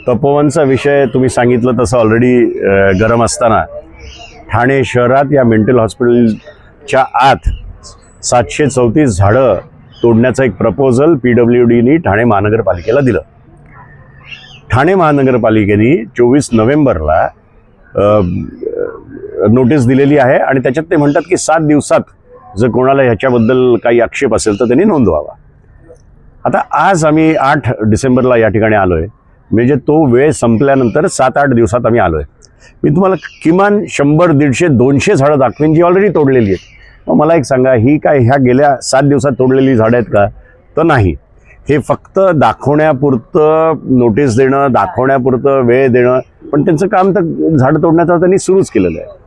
तपोवनचा विषय तुम्ही सांगितलं तसं ऑलरेडी गरम असताना ठाणे शहरात या मेंटल हॉस्पिटलच्या आत 734 झाडं तोडण्याचं एक प्रपोजल PWDनी ठाणे महानगरपालिकेला दिलं. ठाणे महानगरपालिकेने 24 नोव्हेंबरला नोटीस दिलेली आहे आणि त्याच्यात ते म्हणतात की 7 दिवसात जर कोणाला ह्याच्याबद्दल काही आक्षेप असेल तर त्यांनी नोंदवावा. आता आज आम्ही 8 डिसेंबरला या ठिकाणी आलो आहे, म्हणजे तो वेळ संपल्यानंतर 7-8 दिवसात आम्ही आलो आहे. मी तुम्हाला किमान 100, 150, 200 झाडं दाखवेन जी ऑलरेडी तोडलेली आहेत. मग मला एक सांगा, ही काय ह्या गेल्या 7 दिवसात तोडलेली झाडं आहेत का? तर नाही. हे फक्त दाखवण्यापुरतं नोटीस देणं, दाखवण्यापुरतं वेळ देणं, पण त्यांचं काम तर झाडं तोडण्याचं त्यांनी सुरूच केलेलं आहे.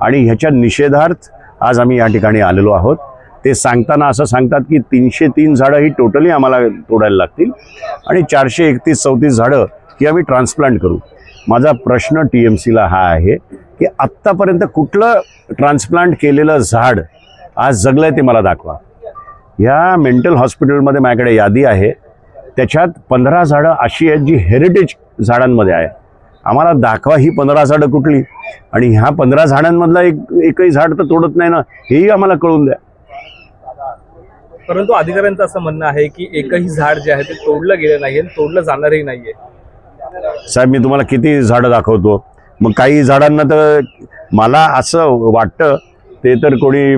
आणि ह्याच्या निषेधार्थ आज आम्ही या ठिकाणी आलेलो आहोत. ते सांगताना असं सांगतात की 303 झाडं ही टोटली आम्हाला तोडायला लागतील आणि 431-34 झाडं ही आम्ही ट्रान्सप्लांट करू. माझा प्रश्न TMCला हा आहे की आत्तापर्यंत कुठलं ट्रान्सप्लांट केलेलं झाड आज जगलं आहे ते मला दाखवा. ह्या मेंटल हॉस्पिटलमध्ये माझ्याकडे यादी आहे, त्याच्यात 15 झाडं अशी आहेत जी हेरिटेज झाडांमध्ये आहे. आम्हाला दाखवा ही 15 झाडं कुठली, आणि ह्या 15 झाडांमधला एकही झाड तर तोडत नाही ना, हेही आम्हाला कळून द्या. परंतु अधिकाऱ्यांचं असं म्हणणं आहे की एकही झाड जे आहे ते तोडलं गेलं नाही आणि तोडलं जाणारही नाहीये. साहेब, मी तुम्हाला किती झाडं दाखवतो, मग काही झाडांना तर मला असं वाटतं ते तर कोणी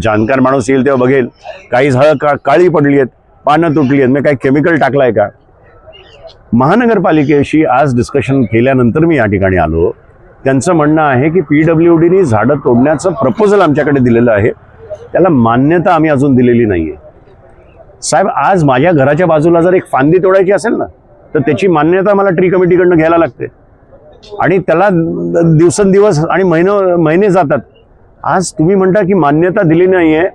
जाणकार माणूस येईल तेव्हा बघेल, काही झाडं काळी पडली आहेत, पानं तुटली आहेत, मी काही केमिकल टाकलं आहे का? महानगरपालिकेशी आज डिस्कशन केल्यानंतर मी या ठिकाणी आलो. त्यांचं म्हणणं आहे की PWDनी झाडं तोडण्याचं प्रपोजल आमच्याकडे दिलेलं आहे, त्याला मान्यता आम्ही अजून दिलेली नाही आहे. साहेब, आज माझ्या घराच्या बाजूला जर एक फांदी तोडायची असेल ना, तर त्याची मान्यता मला ट्री कमिटीकडनं घ्यायला लागते आणि त्याला दिवसेंदिवस आणि महिने जातात. आज तुम्ही म्हणता की मान्यता दिली नाही आहे,